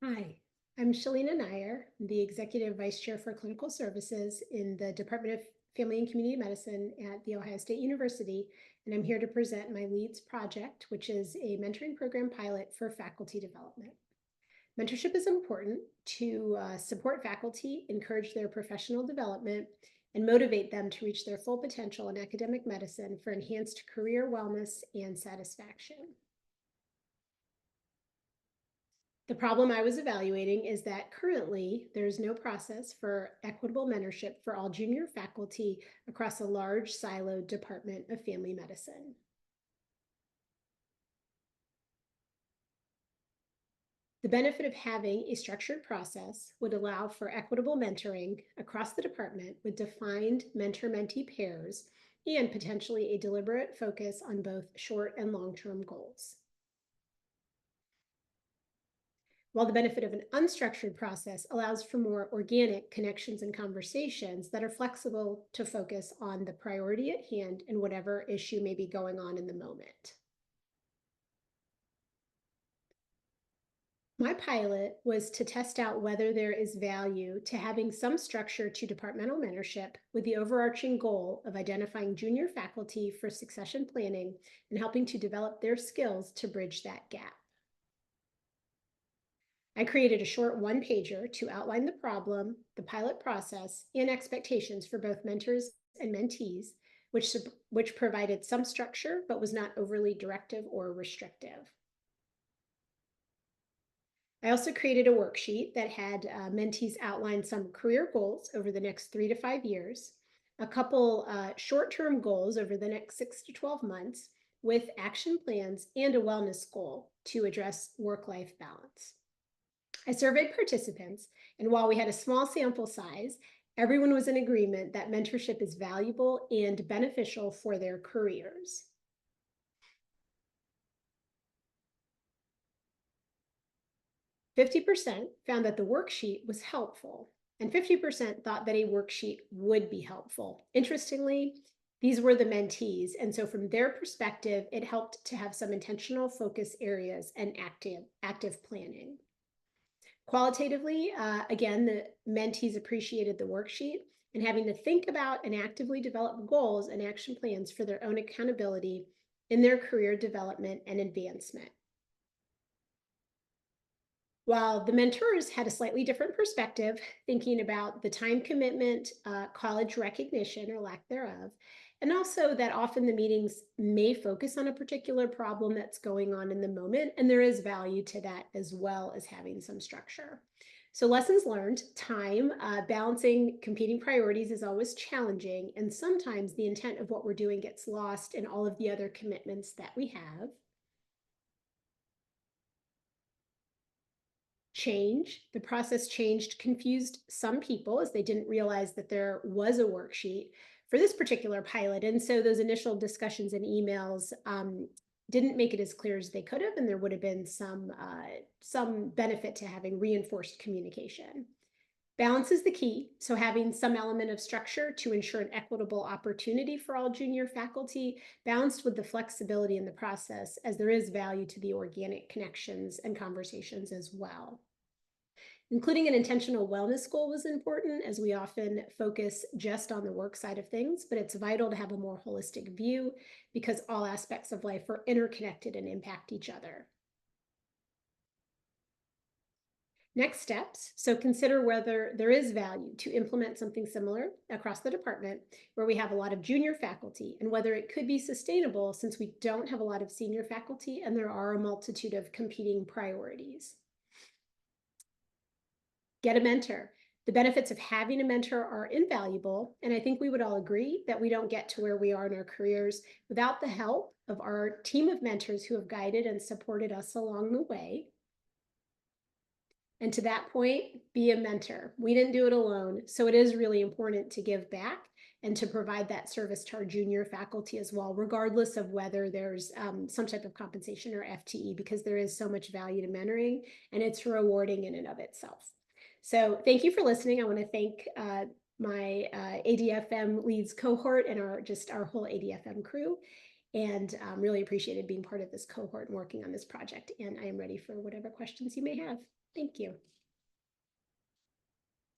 Hi, I'm Shalina Nair, the Executive Vice Chair for Clinical Services in the Department of Family and Community Medicine at The Ohio State University, and I'm here to present my LEADS project, which is a mentoring program pilot for faculty development. Mentorship is important to support faculty, encourage their professional development, and motivate them to reach their full potential in academic medicine for enhanced career wellness and satisfaction. The problem I was evaluating is that currently there's no process for equitable mentorship for all junior faculty across a large siloed department of family medicine. The benefit of having a structured process would allow for equitable mentoring across the department with defined mentor-mentee pairs and potentially a deliberate focus on both short and long-term goals. While the benefit of an unstructured process allows for more organic connections and conversations that are flexible to focus on the priority at hand and whatever issue may be going on in the moment. My pilot was to test out whether there is value to having some structure to departmental mentorship with the overarching goal of identifying junior faculty for succession planning and helping to develop their skills to bridge that gap. I created a short one-pager to outline the problem, the pilot process, and expectations for both mentors and mentees, which provided some structure but was not overly directive or restrictive. I also created a worksheet that had mentees outline some career goals over the next 3 to 5 years, a couple short-term goals over the next 6 to 12 months, with action plans and a wellness goal to address work-life balance. I surveyed participants, and while we had a small sample size, everyone was in agreement that mentorship is valuable and beneficial for their careers. 50% found that the worksheet was helpful, and 50% thought that a worksheet would be helpful. Interestingly, these were the mentees, and so from their perspective, it helped to have some intentional focus areas and active planning. Qualitatively, again, the mentees appreciated the worksheet and having to think about and actively develop goals and action plans for their own accountability in their career development and advancement. While the mentors had a slightly different perspective, thinking about the time commitment, college recognition or lack thereof, and also that often the meetings may focus on a particular problem that's going on in the moment, and there is value to that as well as having some structure. So lessons learned, time, balancing competing priorities is always challenging, and sometimes the intent of what we're doing gets lost in all of the other commitments that we have. Change. The process changed, confused some people as they didn't realize that there was a worksheet for this particular pilot. And so those initial discussions and emails didn't make it as clear as they could have, and there would have been some benefit to having reinforced communication. Balance is the key. So having some element of structure to ensure an equitable opportunity for all junior faculty, balanced with the flexibility in the process, as there is value to the organic connections and conversations as well. Including an intentional wellness goal was important, as we often focus just on the work side of things, but it's vital to have a more holistic view because all aspects of life are interconnected and impact each other. Next steps. So consider whether there is value to implement something similar across the department where we have a lot of junior faculty, and whether it could be sustainable since we don't have a lot of senior faculty and there are a multitude of competing priorities. Get a mentor. The benefits of having a mentor are invaluable, and I think we would all agree that we don't get to where we are in our careers without the help of our team of mentors who have guided and supported us along the way. And to that point, be a mentor. We didn't do it alone, so it is really important to give back and to provide that service to our junior faculty as well, regardless of whether there's some type of compensation or FTE, because there is so much value to mentoring and it's rewarding in and of itself. So thank you for listening. I want to thank my ADFM Leads cohort and our whole ADFM crew. and really appreciated being part of this cohort and working on this project. And I am ready for whatever questions you may have. Thank you.